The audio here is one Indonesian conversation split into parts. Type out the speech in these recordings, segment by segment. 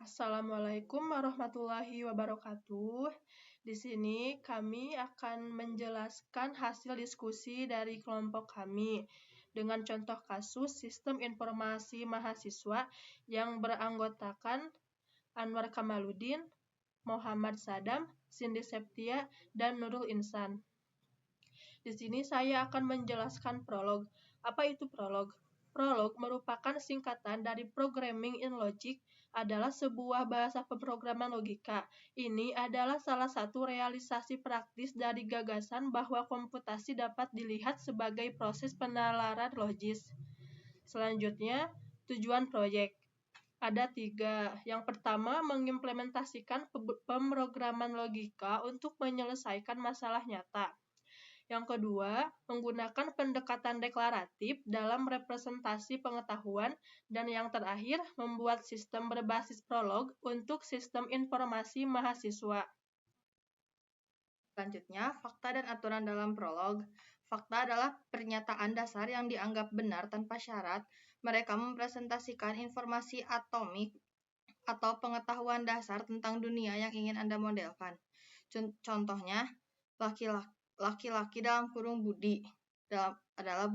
Assalamualaikum warahmatullahi wabarakatuh. Di sini kami akan menjelaskan hasil diskusi dari kelompok kami dengan contoh kasus sistem informasi mahasiswa yang beranggotakan Anwar Kamaludin, Muhammad Sadam, Cindy Septia, dan Nurul Insan. Di sini saya akan menjelaskan prolog. Apa itu prolog? Prolog merupakan singkatan dari Programming in Logic, adalah sebuah bahasa pemrograman logika. Ini adalah salah satu realisasi praktis dari gagasan bahwa komputasi dapat dilihat sebagai proses penalaran logis. Selanjutnya, tujuan proyek. Ada 3. Yang pertama, mengimplementasikan pemrograman logika untuk menyelesaikan masalah nyata. Yang kedua, menggunakan pendekatan deklaratif dalam representasi pengetahuan. Dan yang terakhir, membuat sistem berbasis prolog untuk sistem informasi mahasiswa. Selanjutnya, fakta dan aturan dalam prolog. Fakta adalah pernyataan dasar yang dianggap benar tanpa syarat. Mereka mempresentasikan informasi atomik atau pengetahuan dasar tentang dunia yang ingin Anda modelkan. Contohnya, laki-laki dalam kurung Budi adalah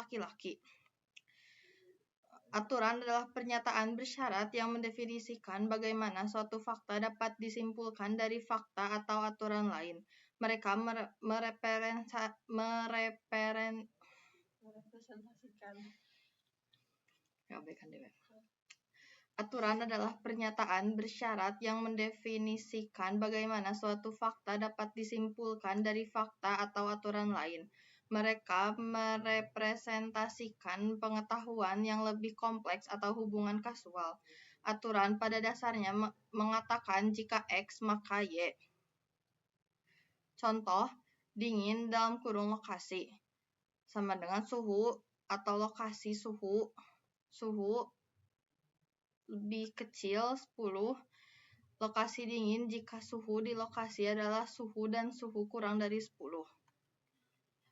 laki-laki. Aturan adalah pernyataan bersyarat yang mendefinisikan bagaimana suatu fakta dapat disimpulkan dari fakta atau aturan lain. Mereka Aturan adalah pernyataan bersyarat yang mendefinisikan bagaimana suatu fakta dapat disimpulkan dari fakta atau aturan lain. Mereka merepresentasikan pengetahuan yang lebih kompleks atau hubungan kasual. Aturan pada dasarnya mengatakan jika X maka Y. Contoh, dingin dalam kurung lokasi sama dengan suhu atau lokasi suhu lebih kecil 10. Lokasi dingin jika suhu di lokasi adalah suhu dan suhu kurang dari 10.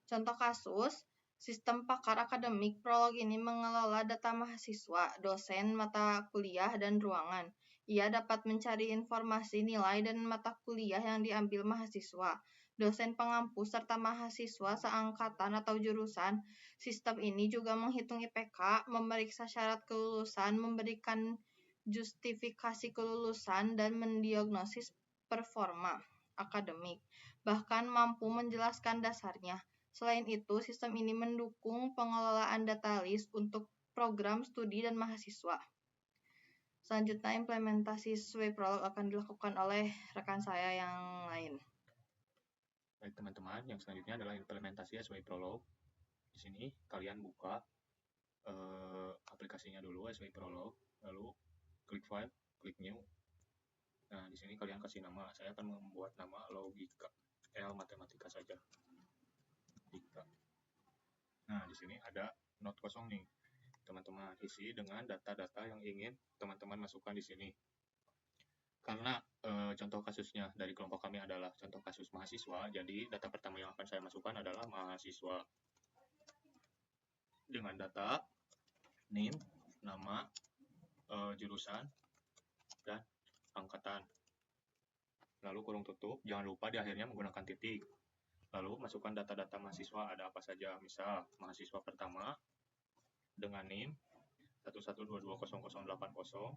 Contoh kasus, sistem pakar akademik prolog ini mengelola data mahasiswa, dosen, mata kuliah, dan ruangan. Ia dapat mencari informasi nilai dan mata kuliah yang diambil mahasiswa, dosen pengampu, serta mahasiswa seangkatan atau jurusan. Sistem ini juga menghitung IPK, memeriksa syarat kelulusan, memberikan justifikasi kelulusan, dan mendiagnosis performa akademik, bahkan mampu menjelaskan dasarnya. Selain itu, sistem ini mendukung pengelolaan data list untuk program studi dan mahasiswa. Selanjutnya, implementasi sesuai prolog akan dilakukan oleh rekan saya yang lain. Baik teman-teman, yang selanjutnya adalah implementasi sesuai prolog. Di sini kalian buka aplikasinya dulu sesuai prolog, lalu klik file, klik new. Nah, di sini kalian kasih nama. Saya akan membuat nama logika matematika saja. Nah, di sini ada not kosong nih. Teman-teman isi dengan data-data yang ingin teman-teman masukkan di sini. Karena contoh kasusnya dari kelompok kami adalah contoh kasus mahasiswa, jadi data pertama yang akan saya masukkan adalah mahasiswa. Dengan data NIM, nama, jurusan, dan angkatan. Lalu kurung tutup, jangan lupa di akhirnya menggunakan titik. Lalu masukkan data-data mahasiswa ada apa saja. Misal, mahasiswa pertama dengan NIM 1122080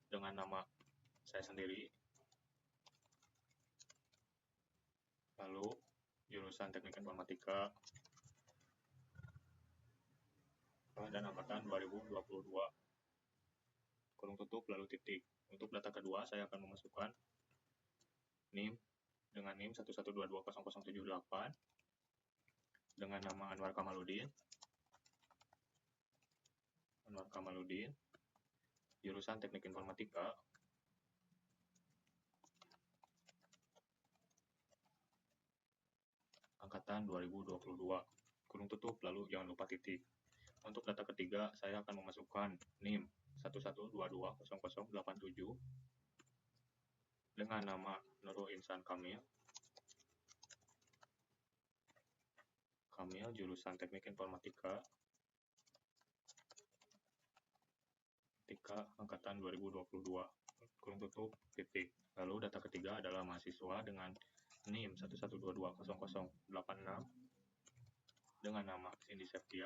dengan nama saya sendiri. Lalu jurusan Teknik Informatika dan angkatan 2022. Kurung tutup lalu titik. Untuk data kedua saya akan memasukkan NIM dengan NIM 1122078 dengan nama Anwar Kamaludin. Jurusan Teknik Informatika. Angkatan 2022. Kurung tutup lalu jangan lupa titik. Untuk data ketiga saya akan memasukkan NIM 1122087 dengan nama Nurul Insan Kamil, jurusan Teknik Informatika, angkatan 2022. kurung tutup, titik. Lalu data ketiga adalah mahasiswa dengan NIM 11220086 dengan nama Cindy Septia,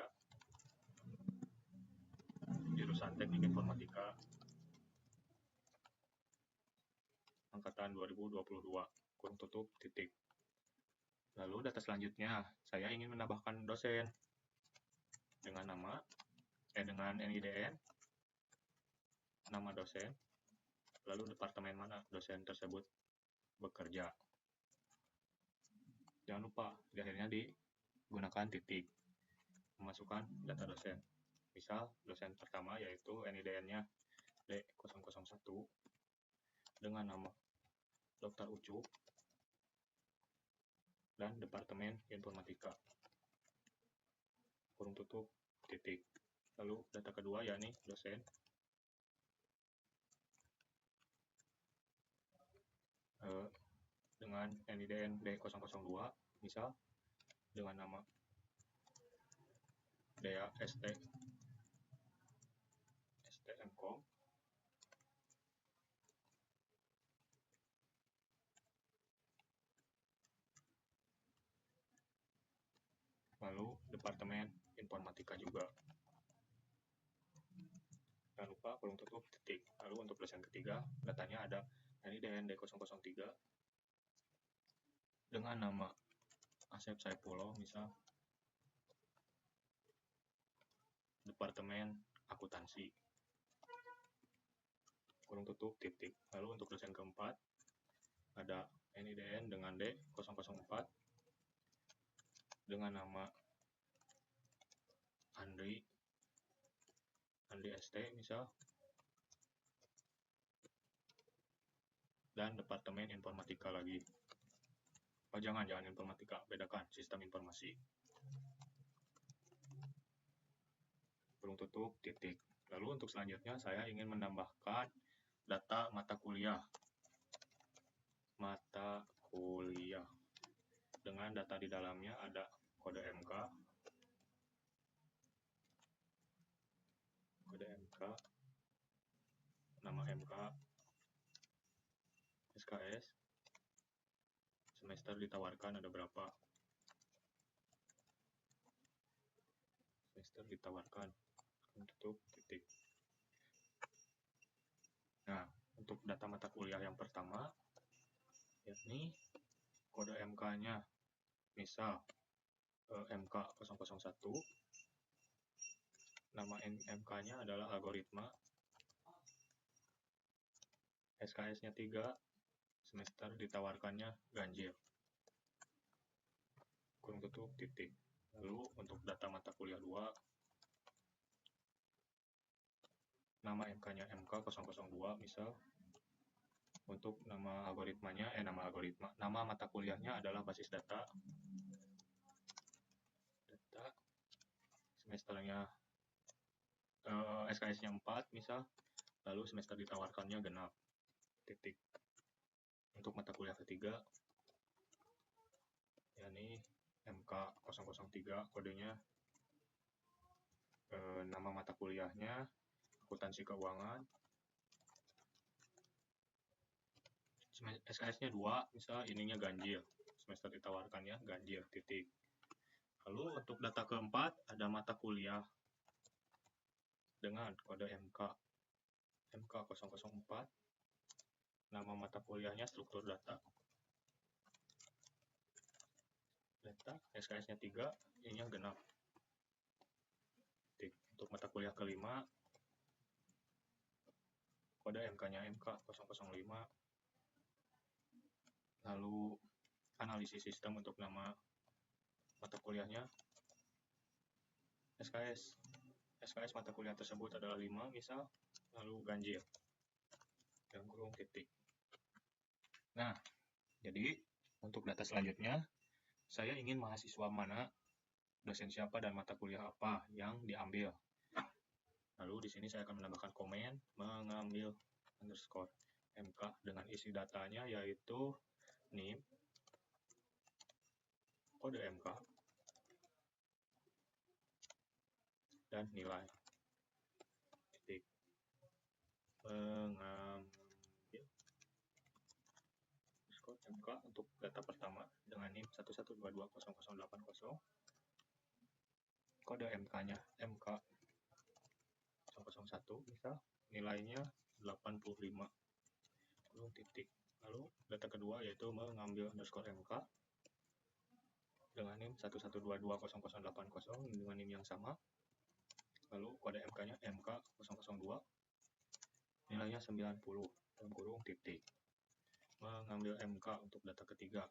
jurusan Teknik Informatika, angkatan 2022, kurung tutup, titik. Lalu data selanjutnya, saya ingin menambahkan dosen dengan nama, dengan NIDN, nama dosen, lalu departemen mana dosen tersebut bekerja. Jangan lupa, di akhirnya digunakan titik. Memasukkan data dosen. Misal, dosen pertama yaitu NIDN-nya D001 dengan nama Dr. Ucup dan Departemen Informatika. Kurung tutup, titik. Lalu data kedua yakni dosen dengan NIDN D002, misal dengan nama Dea STMkom. Lalu Departemen Informatika juga. Jangan lupa kurung tutup, titik. Lalu untuk dosen ketiga, datanya ada NIDN D003 dengan nama Asep Saipullah, misal Departemen Akuntansi. Kurung tutup, titik. Lalu untuk dosen keempat, ada NIDN dengan D004 dengan nama Andri ST, misal, dan Departemen Informatika lagi. Oh, jangan informatika, bedakan sistem informasi. Kurung tutup, titik. Lalu untuk selanjutnya saya ingin menambahkan data mata kuliah. Dengan data di dalamnya ada kode MK, nama MK, SKS, semester ditawarkan ada berapa, semester ditawarkan, tutup, titik. Nah, untuk data mata kuliah yang pertama, yakni kode MK-nya, misal MK 001, nama MK-nya adalah algoritma, SKS-nya 3, semester ditawarkannya ganjil. Kurung tutup, titik. Lalu untuk data mata kuliah 2, nama MK-nya MK 002, misal. Untuk nama mata kuliahnya adalah basis data. Semesternya SKS-nya 4, misal. Lalu semester ditawarkannya genap. Titik. Untuk mata kuliah ketiga, yakni MK 003, kodenya, nama mata kuliahnya akuntansi keuangan, SKS-nya 2, misal ininya ganjil, semester ditawarkannya ganjil, titik. Lalu untuk data keempat ada mata kuliah dengan kode MK 004, nama mata kuliahnya struktur data, SKS-nya 3, ininya genap. Titik. Untuk mata kuliah kelima, kode MK-nya MK 005, lalu analisis sistem untuk nama mata kuliahnya SKS mata kuliah tersebut adalah 5, misal, lalu ganjil, dan kurung, titik. Nah, jadi untuk data selanjutnya, saya ingin mahasiswa mana, dosen siapa, dan mata kuliah apa yang diambil. Lalu di sini saya akan menambahkan komen mengambil underscore MK dengan isi datanya yaitu NIM, kode MK, dan nilai. Titik. Mengambil MK untuk data pertama dengan NIM 112200880. Kode MK-nya MK 001 misal nilainya 85. Titik. Lalu data kedua yaitu mengambil underscore MK dengan NIM 112200880 dengan NIM yang sama. Lalu kode MK-nya MK 002 nilainya 90 dalam kurung titik. Mengambil MK untuk data ketiga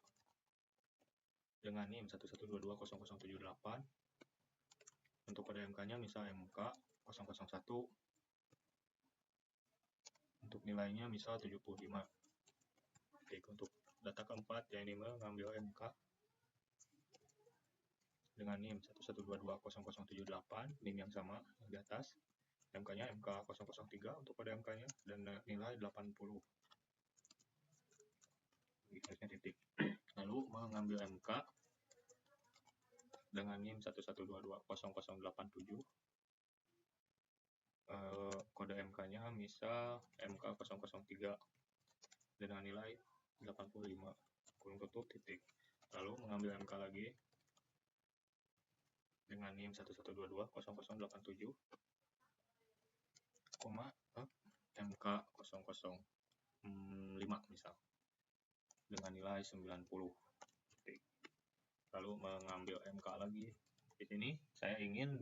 dengan NIM 1122078 untuk kode MK-nya misal MK 001 untuk nilainya misal 75. Oke, untuk data keempat yang ini mengambil MK dengan NIM 1122078 NIM yang sama di atas, MK-nya MK 003 untuk kode MK-nya dan nilai 80. Harusnya titik. Lalu mengambil MK dengan NIM 1122087 kode MK-nya misal MK 003 dengan nilai 85 kurung tutup titik. Lalu mengambil MK lagi dengan NIM 1122087 MK 005 misal dengan nilai 90 titik. Lalu mengambil MK lagi. Di sini saya ingin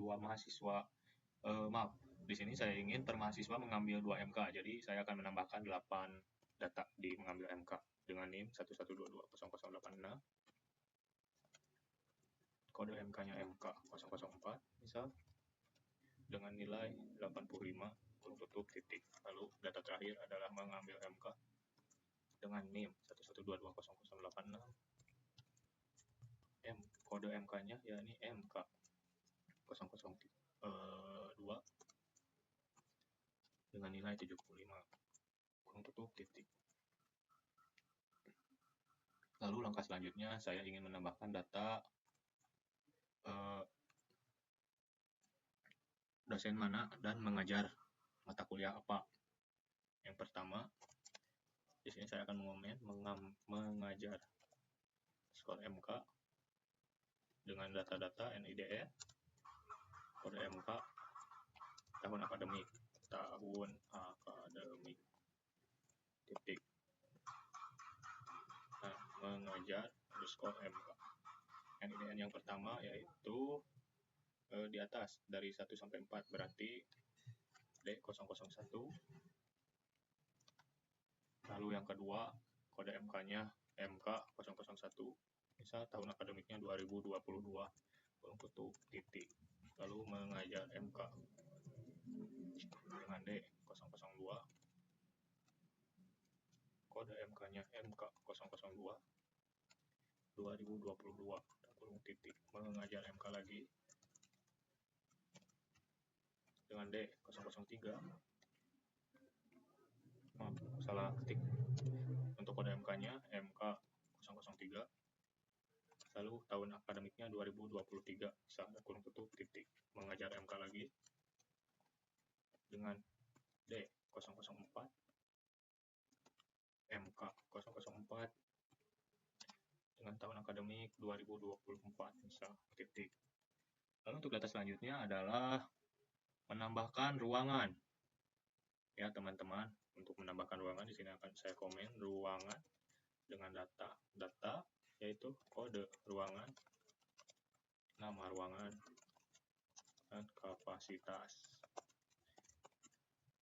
di sini saya ingin per mahasiswa mengambil 2 MK. Jadi saya akan menambahkan 8 data di mengambil MK dengan NIM 1122086. Kode MK-nya MK 004 misal dengan nilai 85 kurung tutup titik. Lalu data terakhir adalah mengambil MK dengan NIM 1122086. Kode MK-nya yakni MK 002 dengan nilai 75 kurung tutup titik. Lalu langkah selanjutnya saya ingin menambahkan data dosen mana dan mengajar mata kuliah apa. Yang pertama, di sini saya akan mengomen mengajar skor MK dengan data-data NIDE, kode MK, tahun akademik, titik. Nah, mengajar underscore MK. NIDN yang pertama yaitu di atas dari 1 sampai 4 berarti D001. Lalu yang kedua kode MK-nya MK 001 misal tahun akademiknya 2022 kurung tutup titik. Lalu mengajar MK dengan D002 kode MK-nya MK 002 2022 kurung titik. Mengajar MK lagi dengan D003 salah ketik untuk kode MK-nya MK 003 lalu tahun akademiknya 2023 salah kurung tutup titik. Mengajar MK lagi dengan D004 MK 004 dengan tahun akademik 2024 misal titik. Lalu untuk data selanjutnya adalah menambahkan ruangan. Ya teman-teman, untuk menambahkan ruangan di sini akan saya komen ruangan dengan data yaitu kode ruangan, nama ruangan, dan kapasitas.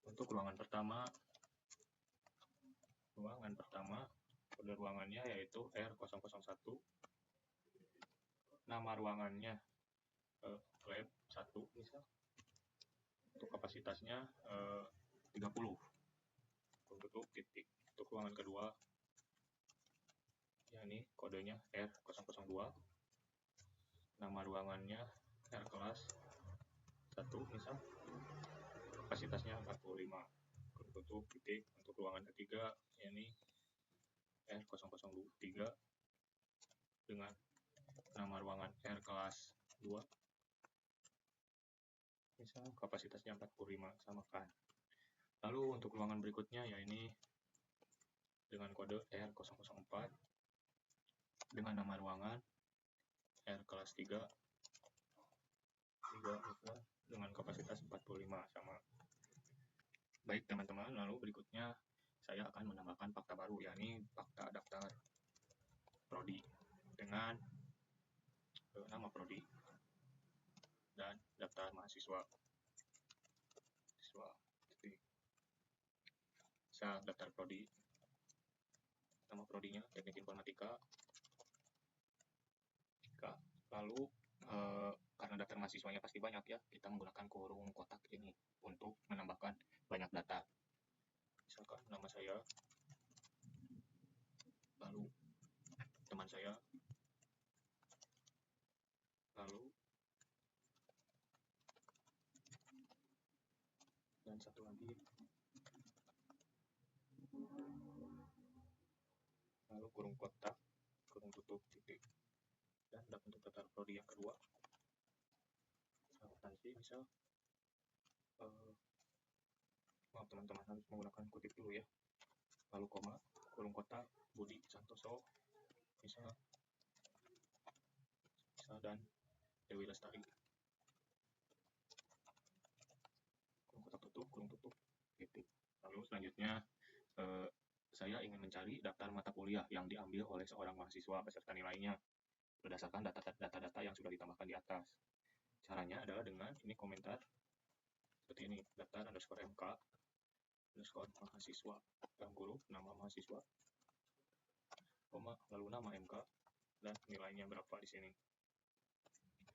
Untuk ruangan pertama kode ruangannya yaitu R001, nama ruangannya lab 1 misal. Untuk kapasitasnya 30 tutup titik. Untuk ruangan kedua yakni kodenya R002, nama ruangannya R kelas 1 misal, kapasitasnya 45 tutup titik. Untuk ruangan ketiga yakni R003 dengan nama ruangan R kelas 2 misal, kapasitasnya 45 samakan. Lalu untuk ruangan berikutnya yakni dengan kode R004 dengan nama ruangan R kelas 3 dengan kapasitas 45 sama. Baik teman-teman, lalu berikutnya saya akan menambahkan fakta baru, yakni fakta daftar prodi dengan nama prodi dan daftar mahasiswa. Saya daftar prodi, nama prodinya Teknik Informatika. Lalu karena daftar mahasiswanya pasti banyak ya, kita menggunakan kurung kotak ini untuk menambahkan banyak data. Misalkan nama saya, lalu teman saya, lalu dan satu lagi, lalu kurung kotak, kurung tutup, titik. Dan untuk daftar prodi yang kedua, akuntansi misal, teman-teman harus menggunakan kutip dulu ya, lalu koma, kurung kotak, Budi Santoso, misal dan Dewi Lestari, kurung kotak tutup, kurung tutup, titik. Lalu selanjutnya saya ingin mencari daftar mata kuliah yang diambil oleh seorang mahasiswa beserta nilainya berdasarkan data-data yang sudah ditambahkan di atas. Caranya adalah dengan ini komentar seperti ini, daftar underscore MK underscore mahasiswa, dalam huruf nama mahasiswa, koma, lalu nama MK dan nilainya berapa di sini,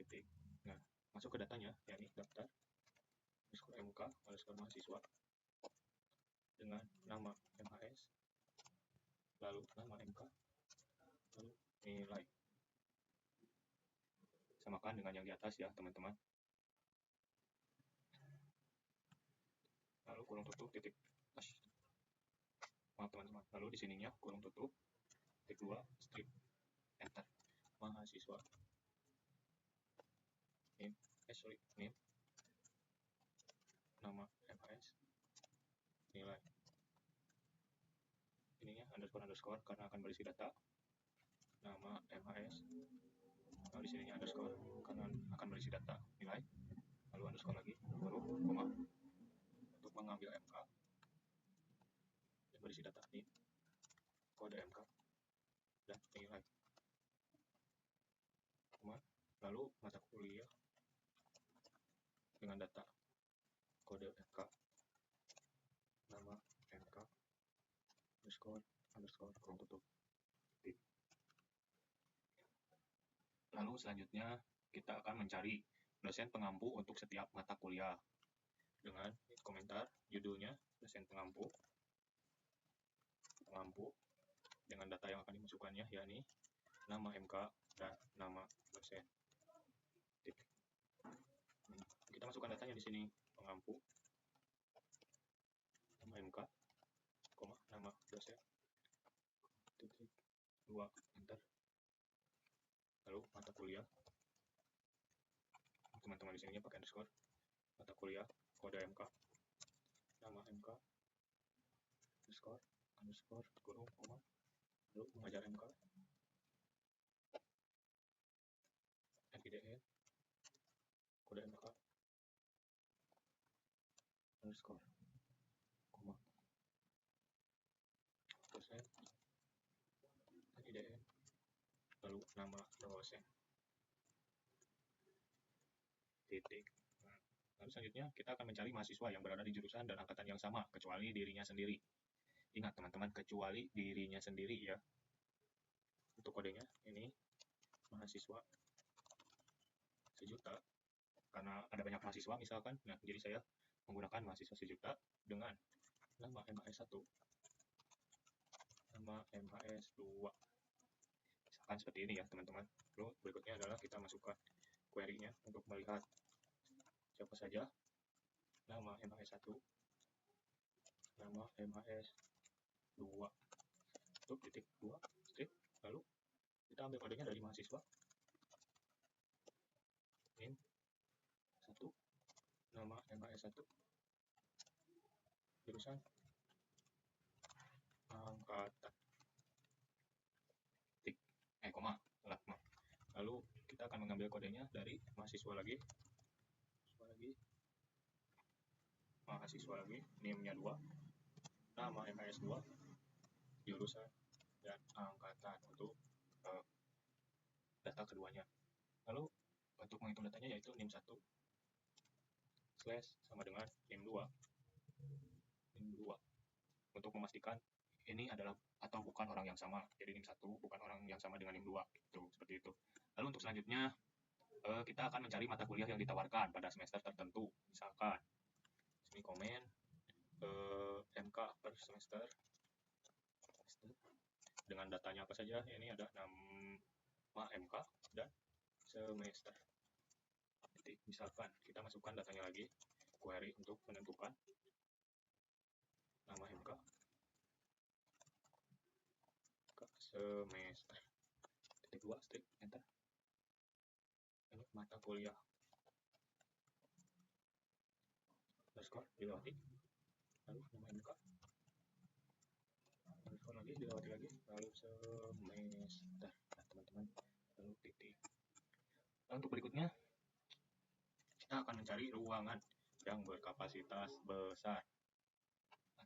titik. Nah, masuk ke datanya, yakni daftar underscore MK underscore mahasiswa dengan nama MHS, lalu nama MK, lalu nilai. Samakan dengan yang di atas ya teman-teman. Lalu kurung tutup, titik. Maaf teman-teman. Lalu di sininya kurung tutup, titik 2, strip, enter. Mahasiswa. Name, name. Nama MHS. Nilai. Ininya underscore karena akan berisi data. Nama MHS. Lalu di sininya underscore karena akan berisi data. Nilai. Lalu underscore lagi, huruf, koma. Untuk mengambil MK. Dan berisi data ini. Kode MK. Dan nilai. Koma. Lalu mata kuliah dengan data kode MK, nama MK, underscore kurung tutup, titik. Lalu selanjutnya kita akan mencari dosen pengampu untuk setiap mata kuliah dengan komentar judulnya dosen pengampu dengan data yang akan dimasukkannya, yakni nama MK dan nama dosen. Titik. Kita masukkan datanya di sini, pengampu, nama MK, koma, nama dosen, titik, 2, enter. Lalu mata kuliah, teman-teman di sini pakai underscore, mata kuliah, kode MK, nama MK, underscore, kurung, koma, lalu mengajar MK, NIDN, kode MK, underscore, koma, dosen, NIDN, lalu nama dosen, titik. Nah, lalu selanjutnya kita akan mencari mahasiswa yang berada di jurusan dan angkatan yang sama kecuali dirinya sendiri. Ingat teman-teman, kecuali dirinya sendiri ya. Untuk kodenya ini mahasiswa 1 juta karena ada banyak mahasiswa misalkan. Nah, jadi saya menggunakan mahasiswa 1 juta dengan nama MHS 1, nama MHS 2. Misalkan seperti ini ya teman-teman. Lalu berikutnya adalah kita masukkan query-nya untuk melihat siapa saja nama MHS 1, nama MHS 2, untuk titik 2, strip, lalu kita ambil kodenya dari mahasiswa, name 1, nama MHS 1, jurusan angkatan, titik, koma, ambil kodenya dari mahasiswa lagi, NIM-nya 2, nama MHS 2, jurusan, dan angkatan untuk data keduanya. Lalu untuk menghitung datanya yaitu NIM 1 / sama dengan NIM 2 untuk memastikan ini adalah atau bukan orang yang sama. Jadi NIM 1 bukan orang yang sama dengan NIM 2 gitu, seperti itu. Lalu untuk selanjutnya kita akan mencari mata kuliah yang ditawarkan pada semester tertentu. Misalkan sini komen MK per semester dengan datanya apa saja. Ini ada nama MK dan semester. Jadi misalkan kita masukkan datanya lagi, query untuk menentukan nama MK ke semester. Titik 2 strip enter. Ini mata kuliah underscore dilewati, lalu nama MK underscore lagi dilewati lagi, lalu semester. Nah teman-teman, lalu titik. Nah, untuk berikutnya kita akan mencari ruangan yang berkapasitas besar,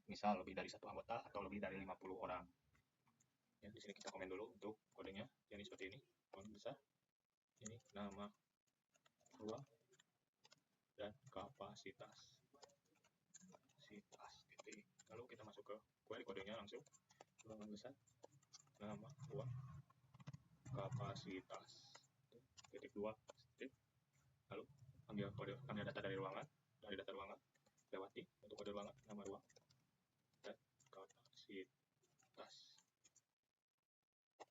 misal lebih dari 1 anggota atau lebih dari 50 orang. Ya, di sini kita komen dulu untuk kodenya, jadi seperti ini, ruangan besar. Ini nama ruang dan kapasitas. Titik. Lalu kita masuk ke query kodenya langsung, ruangan besar, nama ruang, kapasitas. Titik 2 titik. Lalu ambil data dari data ruangan, lewati untuk kode ruangan, nama ruang dan kapasitas.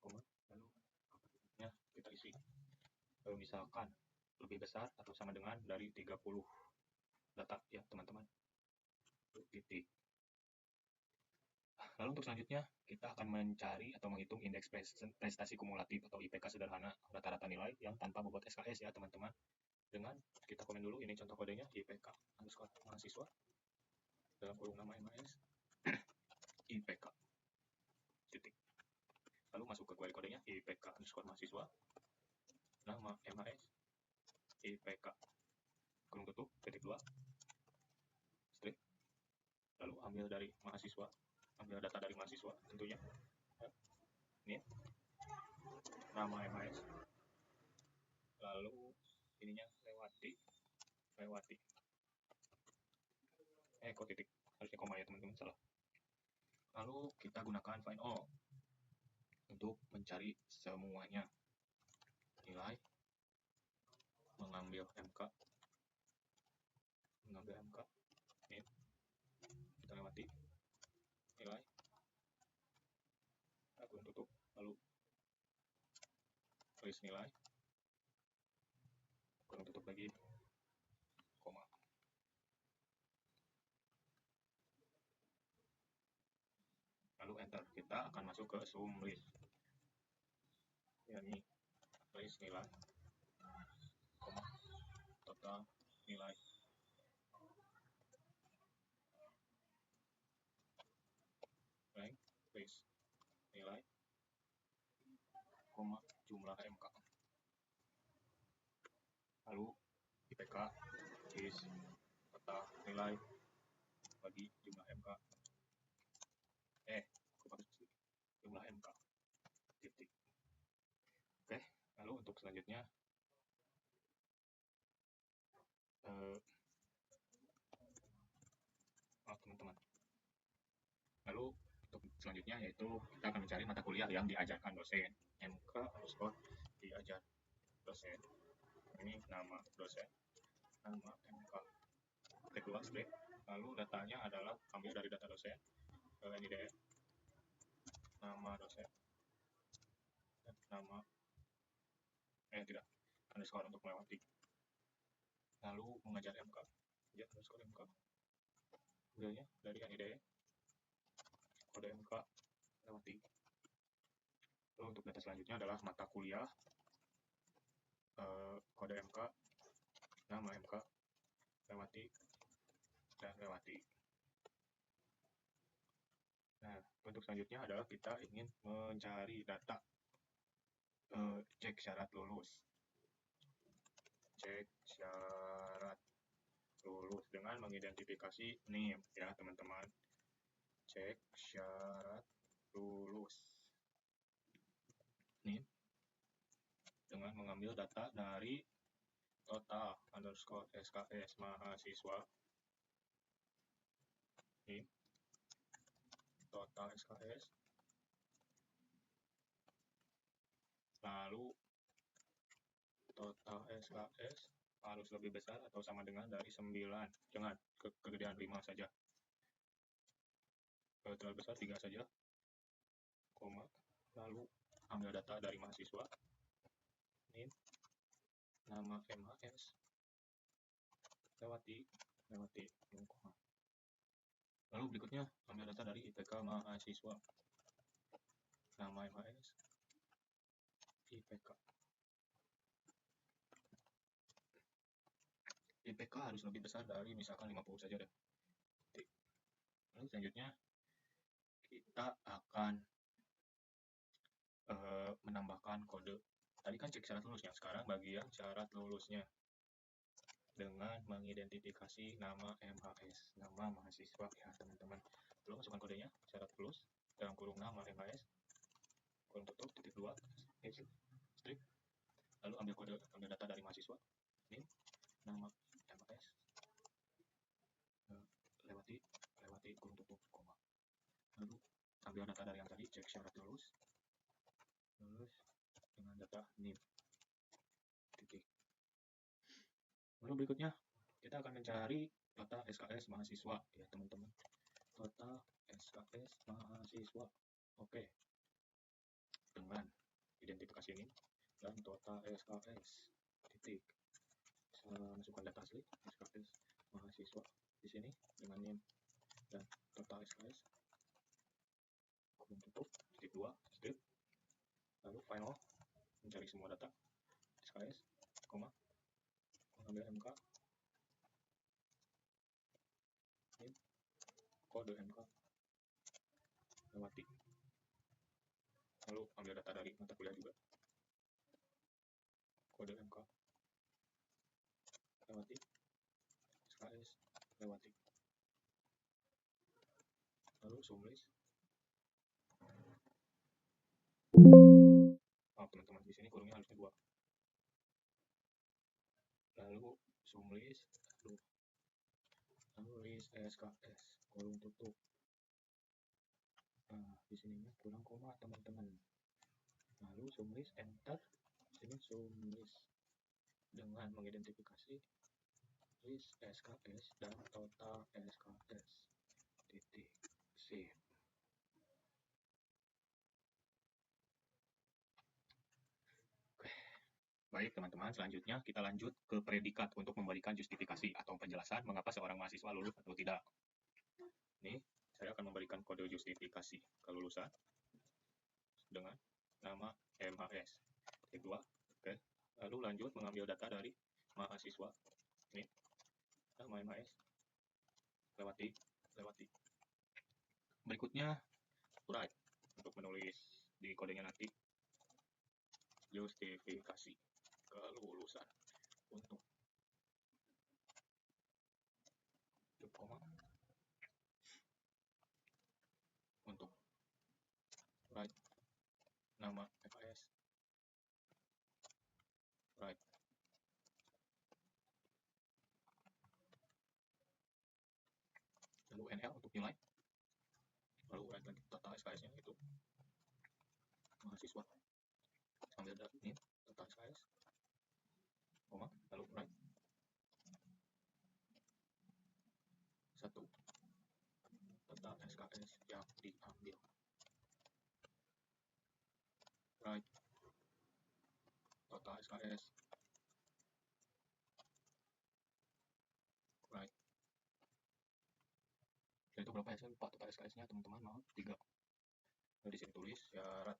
Lalu kapasitasnya kita isi. Misalkan lebih besar atau sama dengan dari 30 data ya teman-teman. Titik. Lalu untuk selanjutnya kita akan mencari atau menghitung indeks prestasi kumulatif atau IPK sederhana rata-rata nilai yang tanpa bobot SKS ya teman-teman. Dengan kita komen dulu, ini contoh kodenya IPK underscore mahasiswa dalam kurung nama MHS IPK titik. Lalu masuk ke query kodenya IPK underscore mahasiswa nama MHS IPK kurung tutup titik 2 strip. Lalu ambil dari mahasiswa, ambil data dari mahasiswa tentunya ya. Ini nama MHS, lalu ininya lewati kok titik, harusnya koma ya teman-teman, salah. Lalu kita gunakan find all untuk mencari semuanya. Nilai, mengambil MK, ini kita lewati nilai, aku tutup, lalu tulis nilai, kurang tutup lagi, koma. Lalu enter. Kita akan masuk ke sum list, yakni list nilai, koma, total nilai, blank, list nilai, koma, jumlah MK. Lalu IPK is total nilai bagi jumlah MK. Jumlah MK. Titik. Oke, lalu untuk selanjutnya teman-teman. Lalu untuk selanjutnya yaitu kita akan mencari mata kuliah yang diajarkan dosen. MK underscore diajar dosen. Ini nama dosen, nama MK. Titik 2 strip. Lalu datanya adalah ambil dari data dosen, NIDE, nama dosen, dan nama tidak underscore untuk melewati. Lalu mengajar MK, ya underscore MK. Kemudiannya dari NIDE, kode MK lewati. Lalu untuk data selanjutnya adalah mata kuliah, kode MK, nama MK, lewati, dan lewati. Nah, untuk selanjutnya adalah kita ingin mencari data cek syarat lulus. cek syarat lulus dengan mengidentifikasi NIM ya teman-teman. Cek syarat lulus NIM dengan mengambil data dari total underscore SKS mahasiswa NIM total SKS, lalu total SKS harus lebih besar atau sama dengan dari 9, jangan kegedean 5 saja, kalau terlalu besar 3 saja, koma, lalu ambil data dari mahasiswa NIM nama MHS lewati koma. Lalu berikutnya ambil data dari IPK mahasiswa nama MHS IPK harus lebih besar dari misalkan 50 saja deh. Lalu selanjutnya kita akan menambahkan kode. Tadi kan cek syarat lulusnya, sekarang bagian syarat lulusnya dengan mengidentifikasi nama MHS, nama mahasiswa ya teman-teman. Lalu masukkan kodenya, syarat lulus dalam kurung nama MHS, kurung tutup, titik 2, strip, lalu ambil data dari mahasiswa, ini nama MHS, lewati kurung tutup, koma, lalu ambil data dari yang tadi, cek syarat lulus dengan data NIM, titik. Lalu berikutnya kita akan mencari data SKS mahasiswa ya teman-teman, data SKS mahasiswa, oke, dengan identifikasi ini dan total SKS, titik. Masukkan data asli SKS mahasiswa di sini dengan NIM dan total SKS, kurung tutup, titik 2, strip, lalu final, mencari semua data SKS, koma, mengambil MK, NIM, kode MK, lewati, lalu ambil data dari mata kuliah juga, kode MK, lewati, SKS, lewati, lalu zoom list. Teman-teman di sini kurungnya harusnya 2, lalu zoom list, lalu list SKS, kurung tutup. Nah di sininya kurang koma teman-teman, lalu zoom list, enter, sini zoom list dengan mengidentifikasi list SKS dan total SKS, titik, save. Baik teman-teman, selanjutnya kita lanjut ke predikat untuk memberikan justifikasi atau penjelasan mengapa seorang mahasiswa lulus atau tidak. Ini saya akan memberikan kode justifikasi kelulusan dengan nama MHS. Titik 2, oke. Lalu lanjut mengambil data dari mahasiswa. Ini nama MHS. Lewati. Berikutnya write untuk menulis di kodenya nanti justifikasi kelulusan untuk koma untuk write nama MHS, write lalu NL untuk nilai, lalu write lagi total SKS nya itu mahasiswa, ambil dari ini total SKS, koma, lalu write 1 total SKS yang diambil, write total SKS, write, dan itu berapa ya, saya lupa total SKS nya teman-teman, maaf 3. Lalu di sini tulis syarat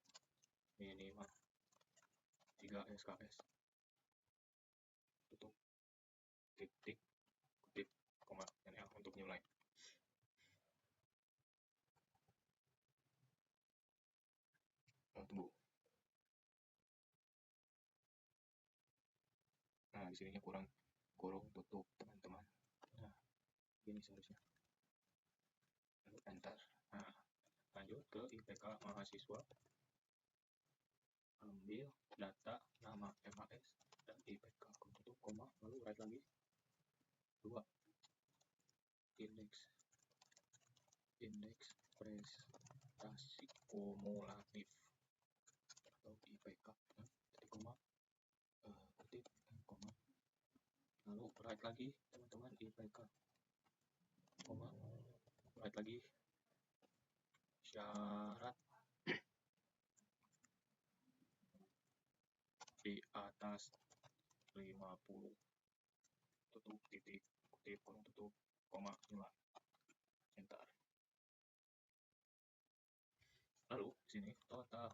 minimal 3 SKS, tutup, titik, kutip, koma, NL untuk nilai. Tunggu. Nah di sininya kurang kurung tutup teman-teman. Nah, ini seharusnya. Lalu enter. Nah, lanjut ke IPK mahasiswa. Ambil data nama MAS dan IPK tutup koma, lalu write lagi 2 indeks prestasi kumulatif atau IPK titik koma kutip koma, lalu write lagi teman-teman IPK koma, write lagi syarat di atas 50 tutup titik kutip kurung tutup koma nilai enter. Lalu di sini total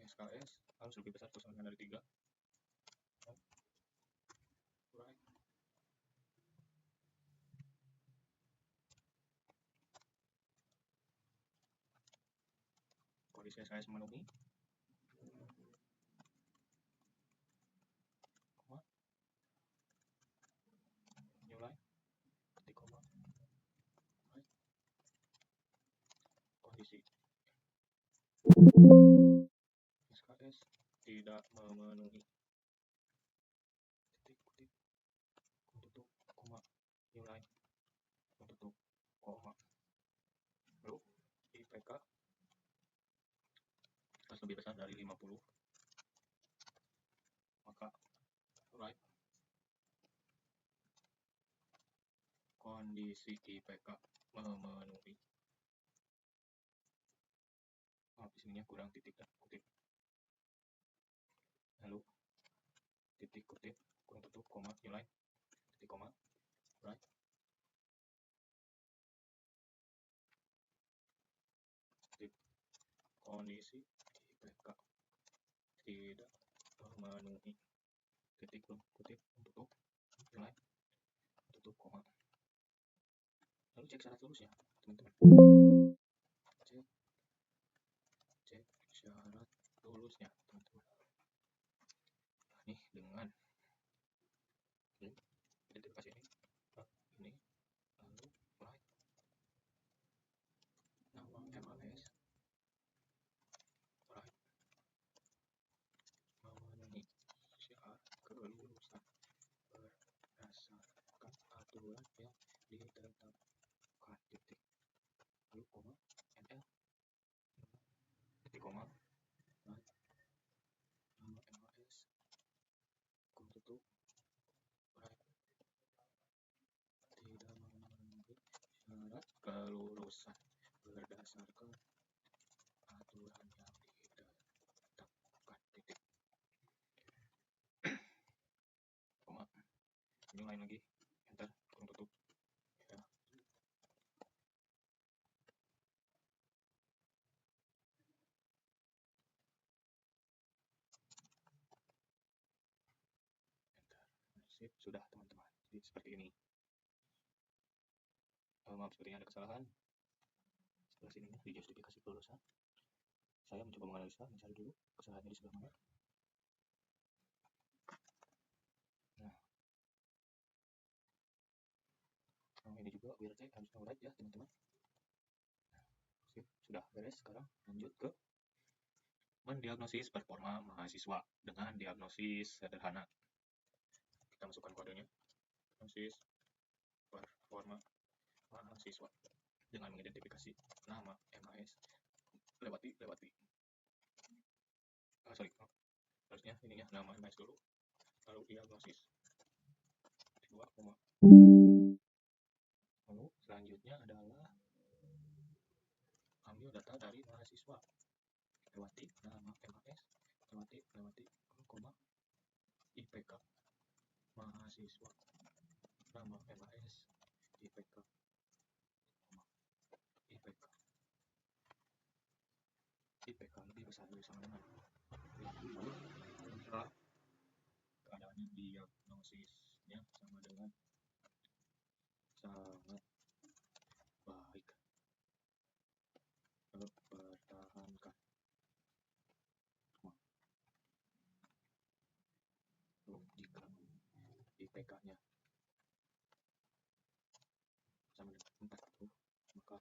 SKS harus lebih besar tulisannya dari 3. Right. Kondisi SKS memenuhi. Koma. Nilai. Ketik koma. Right. Kondisi SKS tidak memenuhi. Titik kutip tutup koma nilai tutup koma. Lalu IPK harus lebih besar dari 50, maka write kondisi IPK memenuhi. Di sininya kurang titik dan kutip, lalu titik kutip kurang tutup koma nilai titik koma right. Titik kondisi IPK tidak memenuhi titik kutip tutup nilai tutup koma, lalu cek syarat lulusnya teman-teman. Cek syarat lulusnya teman-teman. Nah, nih dengan identifikasi ini, lalu write nama MAS, write memenuhi syarat kelulusan berdasarkan aturan yang ditetapkan titik, lalu koma NL titik koma write nama MAS kurung tutup write tidak memenuhi syarat kelulusan berdasarkan aturan yang ditetapkan titik koma, ini lain lagi enter kurung tutup ya. Sip, sudah teman-teman. Jadi seperti ini. Maaf sepertinya ada kesalahan. Sebelah sini di justifikasi kelulusan. Saya mencoba menganalisa, mencari dulu kesalahannya di sebelah mana. Nah, ini juga WRT harus write ya teman-teman. Sip, sudah beres. Sekarang lanjut ke mendiagnosis performa mahasiswa dengan diagnosis sederhana. Kita masukkan kodenya. Diagnosis performa mahasiswa dengan mengidentifikasi nama MAS lewati harusnya ininya nama MAS dulu, lalu diagnosis 2, lalu selanjutnya adalah ambil data dari mahasiswa lewati nama MAS lewati koma IPK mahasiswa nama MAS IPK lebih besar dari sama dengan keadaannya diagnosisnya sama dengan sangat baik, lalu pertahankan IPK-nya sama dengan 40, maka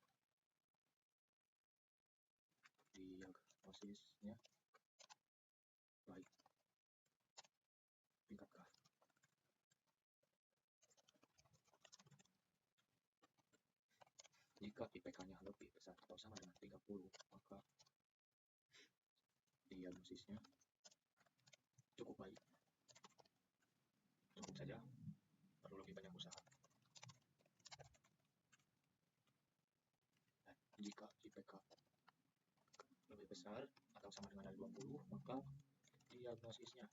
diagnosisnya baik. Tingkatkah? Jika IPK-nya lebih besar atau sama dengan 30, maka diagnosisnya cukup baik. Cukup saja, perlu lebih banyak usaha. Dan jika IPK lebih besar atau sama dengan dari 20, maka diagnosisnya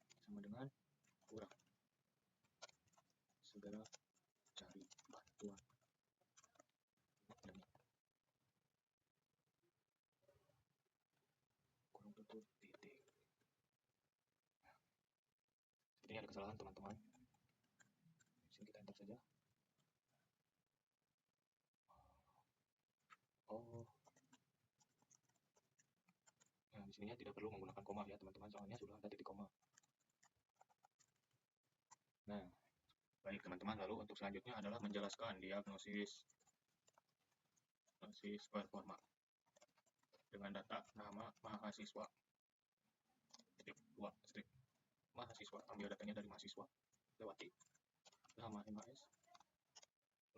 sama dengan kurang. Segera cari bantuan. Kurung tutup titik. Ini ada kesalahan teman-teman. Di sini kita enter saja. Oh. Nah, di sininya tidak perlu menggunakan koma ya teman-teman, soalnya sudah ada titik koma. Nah, baik teman-teman, lalu untuk selanjutnya adalah menjelaskan diagnosis performa dengan data nama mahasiswa. Strip 2, strip mahasiswa, ambil datanya dari mahasiswa, lewati nama MHS,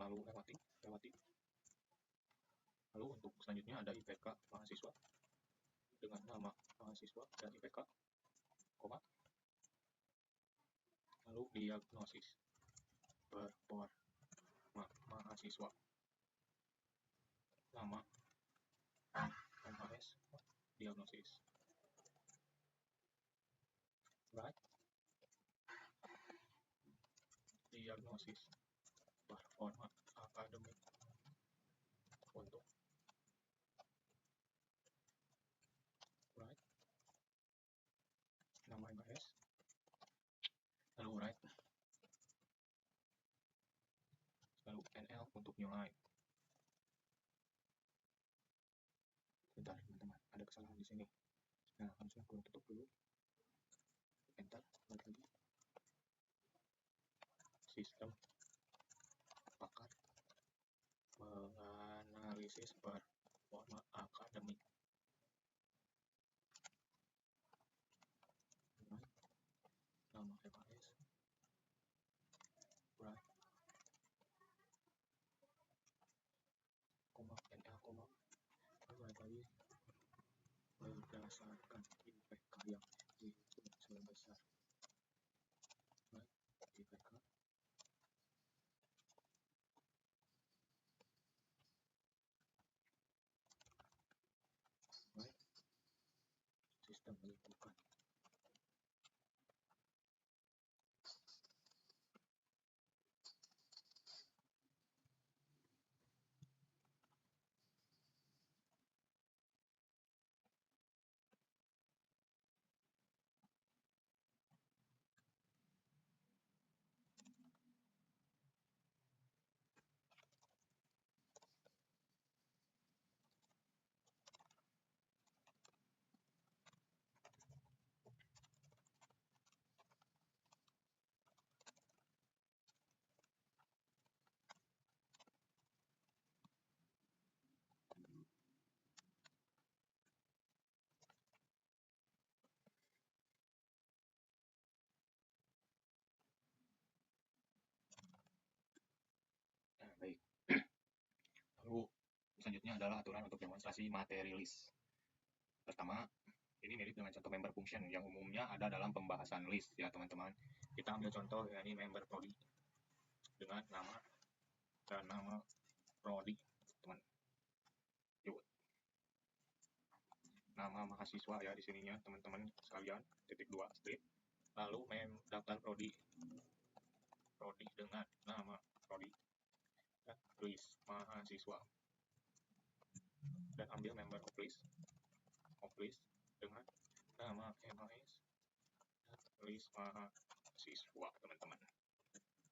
lalu lewati. Lalu untuk selanjutnya ada IPK mahasiswa dengan nama mahasiswa dan IPK, koma. Lalu diagnosis performa mahasiswa, nama MHS, diagnosis, right? Diagnosis performa akademik untuk right, nama MHS, lalu right, lalu NL untuk nilai. Bentar teman-teman, ada kesalahan di sini. Nah, harusnya kurung tutup dulu. Enter, balik lagi. Sistem pakar menganalisis performa akademik. Right. Nama MHS. Right. Koma, NL, koma. Balik lagi. Berdasarkan IPK yang dihitung sebesar. Right. IPK. Right. Sistem menyebutkan. Nah, baik. Lalu selanjutnya adalah aturan untuk demonstrasi materi list. Pertama, ini mirip dengan contoh member function yang umumnya ada dalam pembahasan list ya teman-teman. Kita ambil contoh ya, ini member prodi dengan nama dan nama prodi teman. Yuk. Nama mahasiswa ya di sininya teman-teman sekalian, titik 2 strip. Lalu daftar prodi dengan nama prodi dan list mahasiswa. Dan ambil member of list dengan nama MHS dan list mahasiswa teman-teman.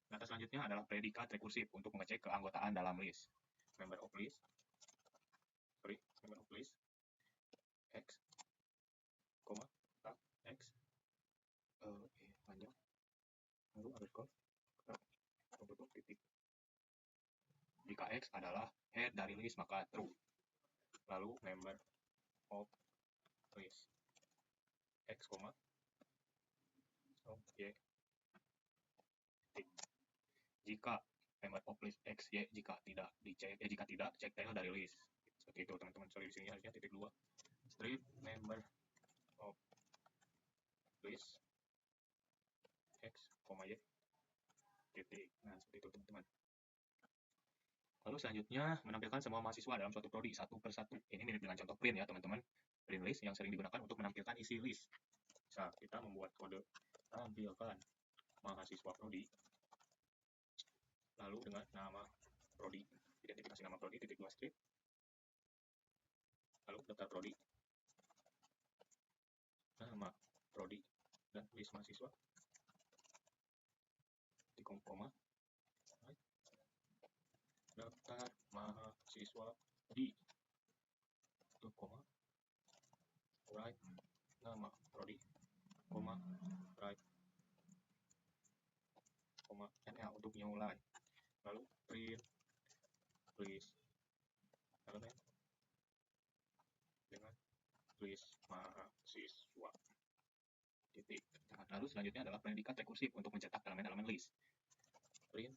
Data selanjutnya adalah predikat rekursif untuk mengecek keanggotaan dalam list. Member of list X, koma, X, panjang, lalu underscore, X adalah head dari list, maka true. Lalu member of list X, Y. Jika member of list X, Y, jika tidak, cek tail dari list. Seperti itu teman-teman. Sorry, di sini harusnya titik 2. Strip member of list X, Y, titik. Nah, seperti itu teman-teman. Lalu selanjutnya, menampilkan semua mahasiswa dalam suatu prodi satu per satu. Ini mirip dengan contoh print ya teman-teman. Print list yang sering digunakan untuk menampilkan isi list. Bisa kita membuat kode tampilkan mahasiswa prodi, lalu dengan nama prodi, identifikasi nama prodi, titik 2 strip, lalu daftar prodi, nama prodi, dan list mahasiswa, di koma, daftar mahasiswa di, koma, right, nama prodi, koma, right, koma, NL untuk mulai, lalu print list elemen dengan list mahasiswa, titik. Lalu selanjutnya adalah predikat rekursif untuk mencetak elemen-elemen list. Print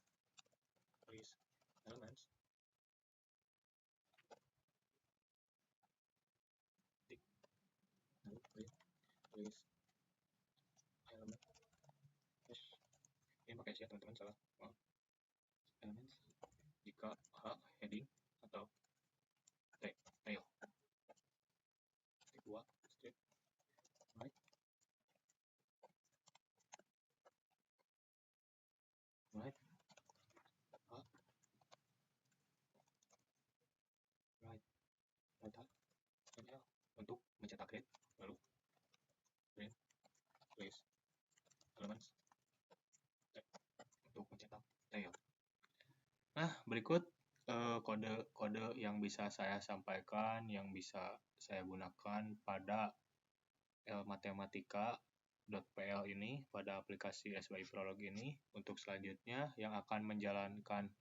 list elements titik. Lalu print list element ini pakai ya teman-teman, salah. Elements jika H heading atau tail. Titik 2 strip right, H right NL untuk mencetak head, lalu print list elements untuk mencetak tail. Nah, berikut kode-kode yang bisa saya sampaikan, yang bisa saya gunakan pada matematika.pl ini, pada aplikasi SBI Prolog ini. Untuk selanjutnya yang akan menjalankan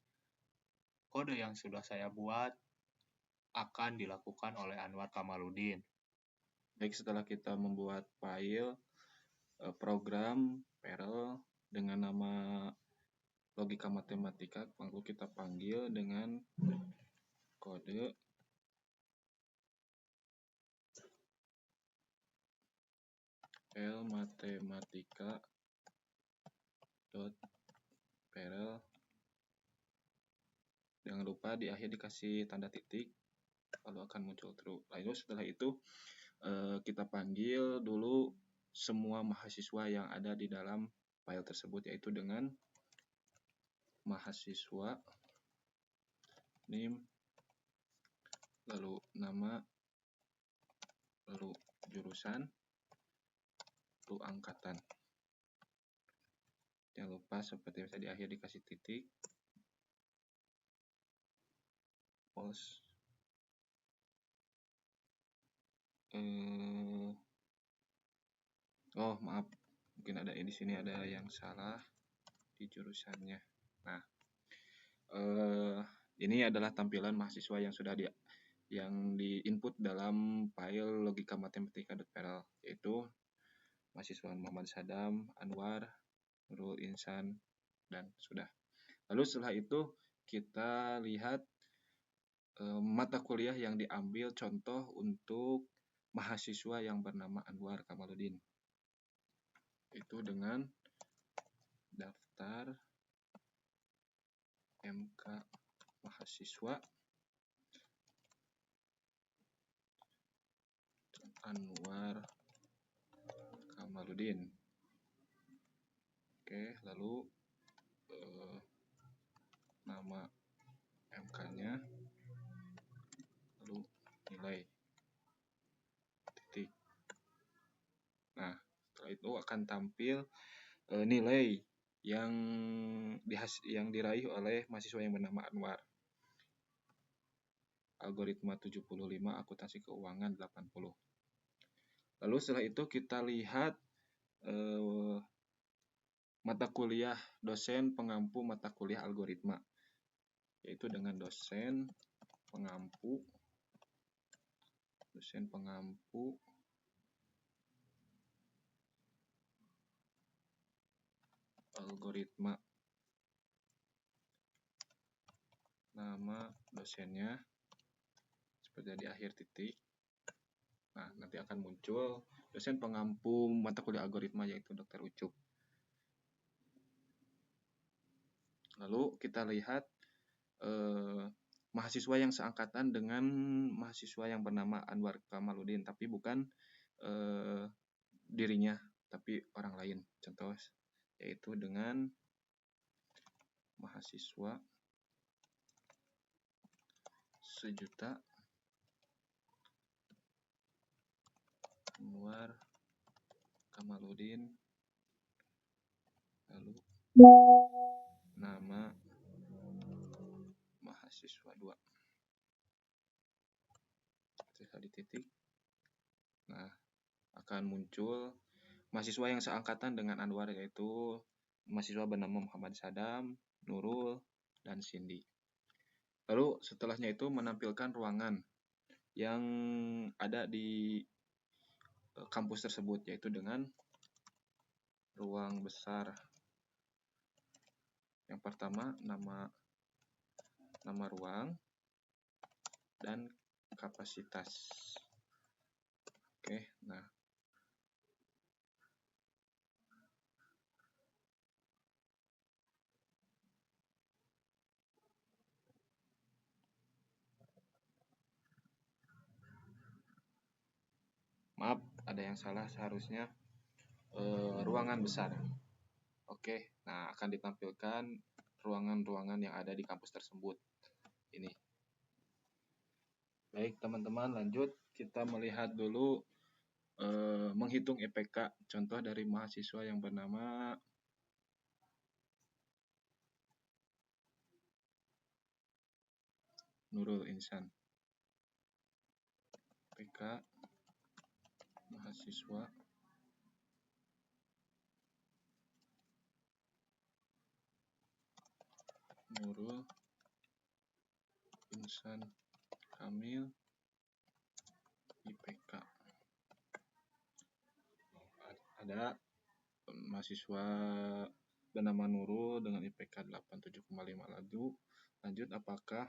kode yang sudah saya buat akan dilakukan oleh Anwar Kamaludin. Baik, setelah kita membuat file program Perl dengan nama logika matematika, lalu kita panggil dengan kode L matematika.perl. Jangan lupa di akhir dikasih tanda titik, lalu akan muncul true. Lalu setelah itu kita panggil dulu semua mahasiswa yang ada di dalam file tersebut, yaitu dengan mahasiswa, name, lalu nama, lalu jurusan, lalu angkatan. Jangan lupa seperti biasa di akhir dikasih titik, pause. Oh maaf, mungkin ada di sini ada yang salah di jurusannya. Nah, ini adalah tampilan mahasiswa yang sudah yang di-input dalam file logika matematika.perl, yaitu mahasiswa Muhammad Sadam, Anwar, Nurul Insan, dan sudah. Lalu setelah itu kita lihat mata kuliah yang diambil contoh untuk mahasiswa yang bernama Anwar Kamaludin. Itu dengan daftar MK mahasiswa Anwar Kamaludin. Oke, lalu nama MK-nya, lalu nilai, titik. Nah, setelah itu akan tampil nilai yang diraih oleh mahasiswa yang bernama Anwar. Algoritma 75, akuntansi keuangan 80. Lalu setelah itu kita lihat mata kuliah dosen pengampu mata kuliah algoritma. yaitu dengan dosen pengampu algoritma. Nama dosennya seperti di akhir titik. Nah, nanti akan muncul dosen pengampu mata kuliah algoritma yaitu Dr. Ucup. Lalu kita lihat mahasiswa yang seangkatan dengan mahasiswa yang bernama Anwar Kamaludin, tapi bukan dirinya, tapi orang lain. Contoh yaitu dengan mahasiswa sejuta Anwar Kamaludin, lalu nama mahasiswa 2 ketika di titik. Nah, akan muncul mahasiswa yang seangkatan dengan Anwar, yaitu mahasiswa bernama Muhammad Sadam, Nurul, dan Cindy. Lalu setelahnya itu menampilkan ruangan yang ada di kampus tersebut, yaitu dengan ruang besar. Yang pertama nama ruang dan kapasitas. Oke, nah maaf, ada yang salah, seharusnya ruangan besar. Oke, nah akan ditampilkan ruangan-ruangan yang ada di kampus tersebut. Ini. Baik teman-teman, lanjut kita melihat dulu menghitung IPK. Contoh dari mahasiswa yang bernama Nurul Insan. IPK mahasiswa Nurul Insan Kamil, IPK. Ada mahasiswa bernama Nurul dengan IPK 87,5. Lanjut, apakah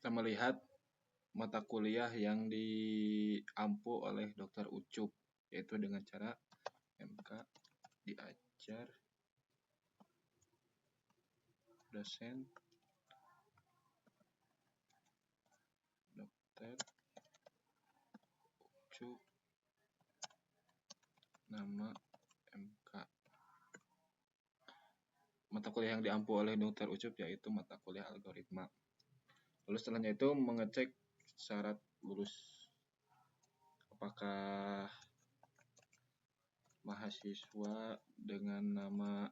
kita melihat mata kuliah yang diampu oleh Dr. Ucup, yaitu dengan cara MK diajar dosen Dr. Ucup, nama MK. Mata kuliah yang diampu oleh Dr. Ucup yaitu mata kuliah algoritma. Lalu setelahnya itu mengecek syarat lulus. Apakah mahasiswa dengan nama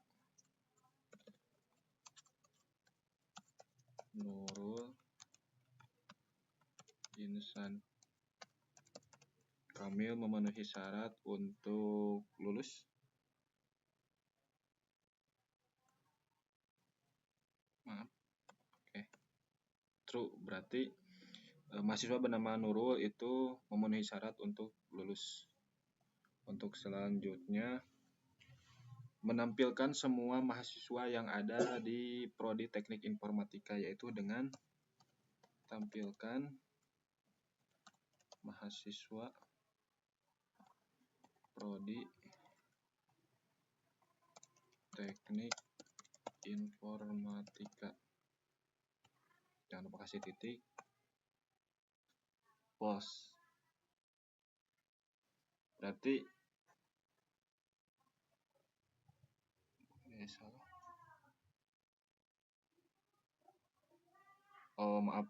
Nurul Insan Kamil memenuhi syarat untuk lulus? Maaf. Oke. True, berarti mahasiswa bernama Nurul itu memenuhi syarat untuk lulus. Untuk selanjutnya menampilkan semua mahasiswa yang ada di Prodi Teknik Informatika, yaitu dengan tampilkan mahasiswa Prodi Teknik Informatika. Jangan lupa kasih titik. Pos. Berarti salah. Oh, maaf.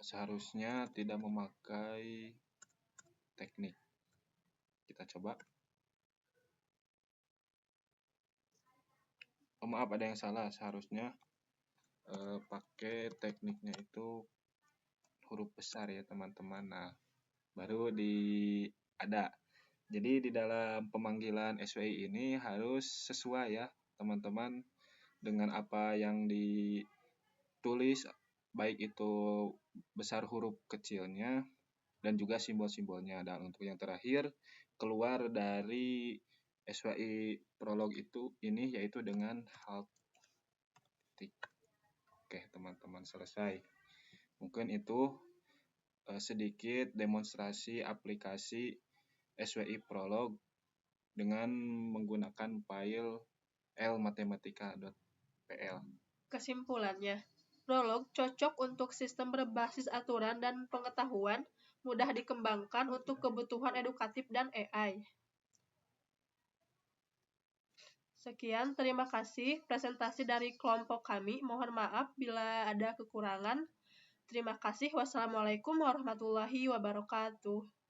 Seharusnya tidak memakai teknik. Kita coba. Oh, maaf, ada yang salah. Seharusnya pakai tekniknya itu huruf besar ya teman-teman. Nah, baru ada. Jadi di dalam pemanggilan SWI ini harus sesuai ya teman-teman dengan apa yang ditulis, baik itu besar huruf kecilnya dan juga simbol-simbolnya. Dan untuk yang terakhir, keluar dari SWI prolog ini yaitu dengan halt titik. Oke, teman-teman selesai. Mungkin itu sedikit demonstrasi aplikasi SWI prolog dengan menggunakan file lmatematika.pl. Kesimpulannya, prolog cocok untuk sistem berbasis aturan dan pengetahuan, mudah dikembangkan untuk kebutuhan edukatif dan AI. Sekian, terima kasih presentasi dari kelompok kami. Mohon maaf bila ada kekurangan. Terima kasih. Wassalamualaikum warahmatullahi wabarakatuh.